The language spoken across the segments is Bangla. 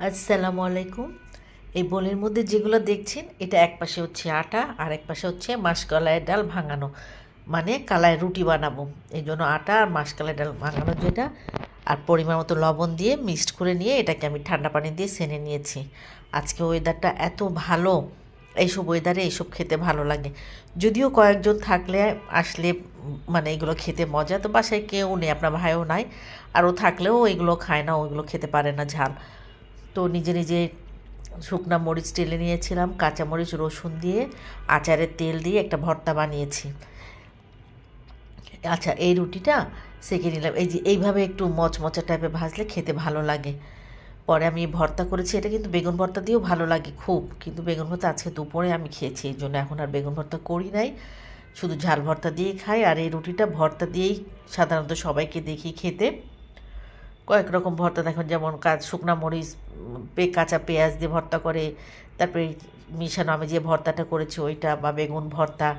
আসসালামু আলাইকুম। এই বোলের মধ্যে যেগুলো দেখছেন এটা এক পাশে হচ্ছে আটা আর এক পাশে হচ্ছে মাসকলাইয়ের ডাল ভাঙানো, মানে কালাই রুটি বানাবো। এই জন্য আটা আর মাসকলাই ডাল ভাঙানো যেটা, আর পরিমাণ মতো লবণ দিয়ে মিক্সড করে নিয়ে এটাকে আমি ঠান্ডা পানি দিয়ে সেনে নিয়েছি। আজকে ওয়েদারটা এত ভালো, এইসব ওয়েদারে এইসব খেতে ভালো লাগে। যদিও কয়েকজন থাকলে আসলে মানে এগুলো খেতে মজা, তো বাসায় কেউ নেই, আপনার ভাইও নাই, আর ও থাকলেও এগুলো খায় না, ওইগুলো খেতে পারে না ঝাল। তো নিজে নিজে শুকনা মরিচ টেলে নিয়েছিলাম, কাঁচামরিচ রসুন দিয়ে আচারের তেল দিয়ে একটা ভর্তা বানিয়েছি। আচ্ছা, এই রুটিটা সেঁকে নিলাম, এই যে এইভাবে একটু মচমচা টাইপের ভাজলে খেতে ভালো লাগে। পরে আমি ভর্তা করেছি, এটা কিন্তু বেগুন ভর্তা দিয়েও ভালো লাগে খুব, কিন্তু বেগুন ভর্তা আজকে দুপুরে আমি খেয়েছি, এই জন্য এখন আর বেগুন ভর্তা করি নাই, শুধু ঝাল ভর্তা দিয়েই খাই। আর এই রুটিটা ভর্তা দিয়েই সাধারণত সবাইকে দেখি খেতে। কয়েক রকম ভর্তা দেখুন, যেমন শুকনা মরিচ, কাঁচা পেঁয়াজ দিয়ে ভর্তা করে, তারপরে মিশানো আমি যে ভর্তাটা করেছি ওইটা, বা বেগুন ভর্তা।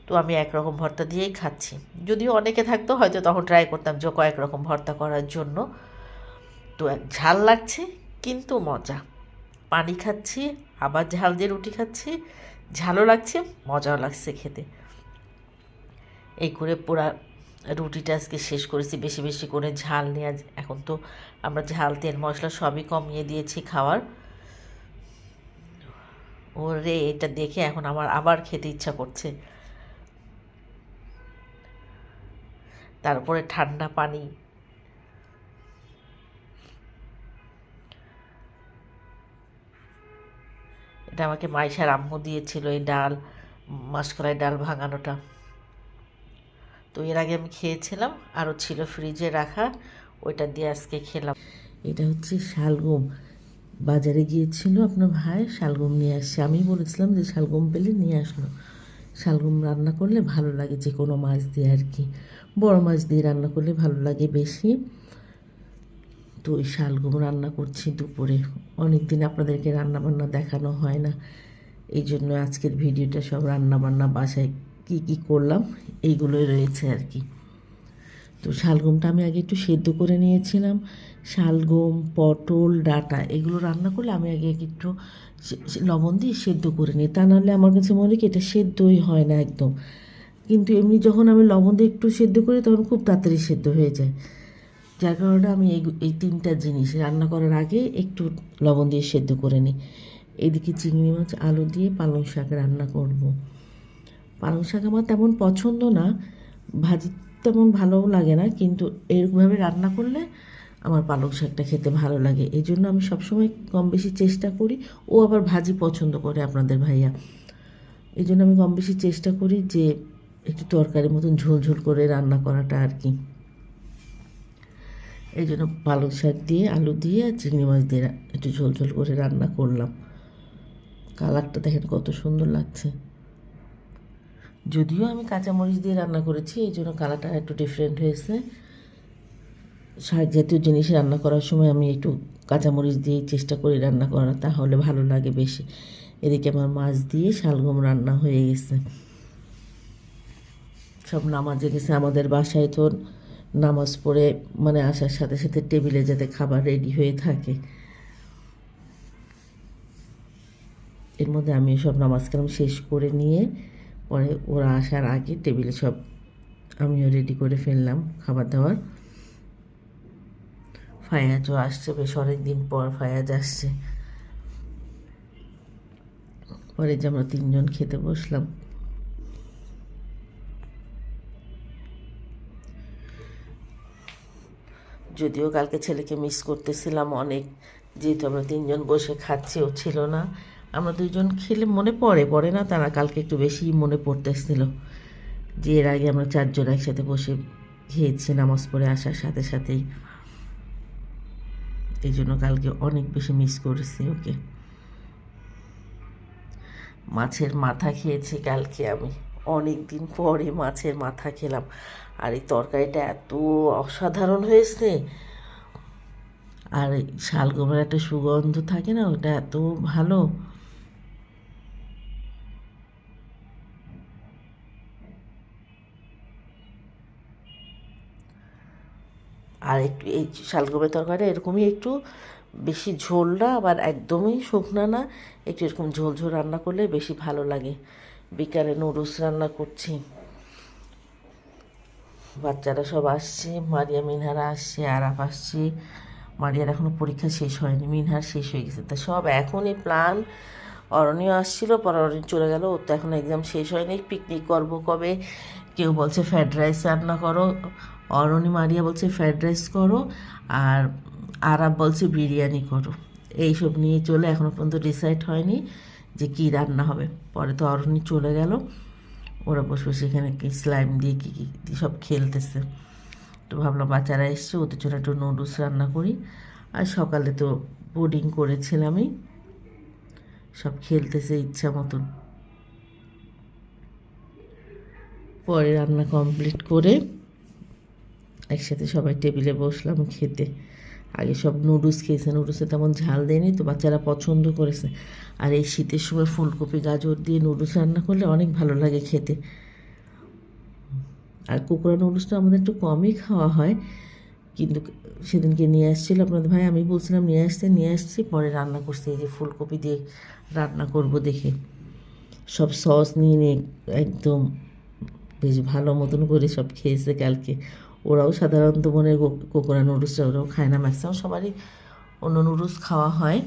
তো আমি একরকম ভর্তা দিয়েই খাচ্ছি। যদিও অনেকে থাকতো হয়তো তখন ট্রাই করতাম যে কয়েক রকম ভর্তা করার জন্য। তো ঝাল লাগছে কিন্তু মজা, পানি খাচ্ছি আবার ঝাল দিয়ে রুটি খাচ্ছি, ঝালও লাগছে মজাও লাগছে খেতে। এই করে পুরা রুটিটা আজকে শেষ করেছি, বেশি বেশি করে ঝাল নিয়ে। এখন তো আমরা ঝাল তেল মশলা সবই কমিয়ে দিয়েছি খাওয়ার। ওরে, এটা দেখে এখন আমার আবার খেতে ইচ্ছা করছে। তারপরে ঠান্ডা পানি। এটা আমাকে মাইশার আম্মু দিয়েছিল, এই ডাল, মাসকলাই ডাল ভাঙানোটা। তো এর আগে আমি খেয়েছিলাম, আরও ছিল ফ্রিজে রাখা, ওইটা দিয়ে আজকে খেলাম। এটা হচ্ছে শালগম, বাজারে গিয়েছিল আপনার ভাই, শালগম নিয়ে আসছে। আমি বলেছিলাম যে শালগম পেলে নিয়ে আসলো। শালগম রান্না করলে ভালো লাগে যে কোনো মাছ দিয়ে আর কি, বড় মাছ দিয়ে রান্না করলে ভালো লাগে বেশি। তো ওই শালগম রান্না করছি দুপুরে। অনেক দিন আপনাদেরকে রান্নাবান্না দেখানো হয় না, এই জন্য আজকের ভিডিওটা সব রান্নাবান্না, বাসায় কি কি করলাম এইগুলোই রয়েছে আর কি। তো শালগমটা আমি আগে একটু সেদ্ধ করে নিয়েছিলাম। শালগম, পটল, ডাঁটা এগুলো রান্না করলে আমি আগে একটু লবণ দিয়ে সেদ্ধ করে নিই, তা নাহলে আমার কাছে মনে হয় কি এটা সেদ্ধই হয় না একদম। কিন্তু এমনি যখন আমি লবণ দিয়ে একটু সেদ্ধ করি তখন খুব তাড়াতাড়ি সেদ্ধ হয়ে যায়। যার কারণে আমি এই তিনটা জিনিস রান্না করার আগে একটু লবণ দিয়ে সেদ্ধ করে নিই। এদিকে চিংড়ি মাছ আলু দিয়ে পালং শাক রান্না করব। পালং শাক আমার তেমন পছন্দ না, ভাজি তেমন ভালোও লাগে না, কিন্তু এরকমভাবে রান্না করলে আমার পালং শাকটা খেতে ভালো লাগে। এই জন্য আমি সবসময় কম বেশি চেষ্টা করি। ও আবার ভাজি পছন্দ করে আপনাদের ভাইয়া, এই জন্য আমি কম বেশি চেষ্টা করি যে একটু তরকারির মতন ঝোল ঝোল করে রান্না করাটা আর কি। এই জন্য পালং শাক দিয়ে আলু দিয়ে আর চিংড়ি মাছ দিয়ে একটু ঝোল ঝোল করে রান্না করলাম। কালারটা দেখেন কত সুন্দর লাগছে। যদিও আমি কাঁচামরিচ দিয়ে রান্না করেছি, এই জন্য কালারটা একটু ডিফারেন্ট হয়েছে। শাক জাতীয় জিনিস রান্না করার সময় আমি একটু কাঁচামরিচ দিয়ে চেষ্টা করি রান্না করা, তাহলে ভালো লাগে বেশি। এদিকে আমার মাছ দিয়ে শালগম রান্না হয়ে গেছে, সব নামাজে গেছে। আমাদের বাসায় তো নামাজ পড়ে মানে আসার সাথে সাথে টেবিলে যাতে খাবার রেডি হয়ে থাকে, এর মধ্যে আমি সব নামাজ কালাম শেষ করে নিয়ে পরে ওরা আসার আগে টেবিলে সব আমিও রেডি করে ফেললাম খাবার দাবার। ফায়াজও আসছে, বেশ অনেক দিন পর ফায়াজ আসছে। পরে যে আমরা তিনজন খেতে বসলাম। যদিও কালকে ছেলেকে মিস করতেছিলাম অনেক, যেহেতু আমরা তিনজন বসে খাচ্ছি, ও ছিল না। আমরা দুইজন খেলে মনে পড়ে না তারা, কালকে একটু বেশি মনে পড়তেছিল যে এর আগে আমরা চারজন একসাথে বসে খেয়েছি নামাজ পড়ে আসার সাথে সাথেই। এই জন্য কালকে অনেক বেশি মিস করেছি ওকে। মাছের মাথা খেয়েছি কালকে আমি, অনেক দিন পরে মাছের মাথা খেলাম। আর এই তরকারিটা এত অসাধারণ হয়েছে, আর শালগমের একটা সুগন্ধ থাকে না, ওটা এত ভালো। আর একটু এই শালগমের তরকারিটা এরকমই একটু বেশি ঝোল না আবার একদমই শুকনা না, একটু এরকম ঝোল ঝোল রান্না করলে বেশি ভালো লাগে। বিকালে নুডলস রান্না করছি, বাচ্চারা সব আসছে, মারিয়া মিনহারা আসছে, আরাফ আসছে। মারিয়ার এখনও পরীক্ষা শেষ হয়নি, মিনহার শেষ হয়ে গেছে, তা সব এখনই প্ল্যান। অরণিও আসছিল, পর অরণি চলে গেল, ওর তো এখন এক্সাম শেষ হয়নি। পিকনিক করবো কবে, কেউ বলছে ফ্রায়েড রাইস রান্না করো, অরণি মারিয়া বলছে ফ্রায়েড রাইস করো, আর আরাব বলছে বিরিয়ানি করো। এইসব নিয়ে চলে, এখনও পর্যন্ত ডিসাইড হয়নি যে কী রান্না হবে। পরে তো অরণি চলে গেল, ওরা বসে বসে এখানে কি স্লাইম দিয়ে কী কী সব খেলতেছে। তো ভাবলাম বাচ্চারা এসছে, ওদের জন্য একটু নুডলস রান্না করি। আর সকালে তো পুডিং করেছিলামই, সব খেলতেছে ইচ্ছা মতন। পরে রান্না কমপ্লিট করে একসাথে সবাই টেবিলে বসলাম খেতে। আগে সব নুডলস খেয়েছে, নুডলসে তেমন ঝাল দেয়নি, তো বাচ্চারা পছন্দ করেছে। আর এই শীতের সময় ফুলকপি গাজর দিয়ে নুডলস রান্না করলে অনেক ভালো লাগে খেতে। আর কুকুরা নুডলসটা আমাদের একটু কমই খাওয়া হয়, কিন্তু সেদিনকে নিয়ে আসছিল আপনাদের ভাই, আমি বলছিলাম নিয়ে আসছি, পরে রান্না করছি এই যে ফুলকপি দিয়ে রান্না করব দেখে। সব সস নিয়ে একদম বেশ ভালো মতন করে সব খেয়েছে কালকে। ওরাও সাধারণত মনে কোকোরা নুডলসটা ওরাও খায় না, ম্যাক্সিমাম সবারই অন্য নুডলস খাওয়া হয়।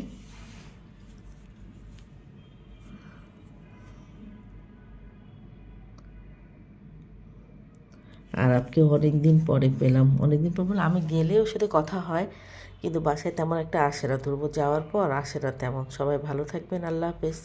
আর আপকে অনেক দিন পরে পেলাম, অনেক দিন পর বলে আমি গেলে ওর সাথে কথা হয়, কিন্তু বাসায় তেমন একটা আসে না, ধরবো যাওয়ার পর আসে না তেমন। সবাই ভালো থাকবেন, আল্লাহ হাফেজ।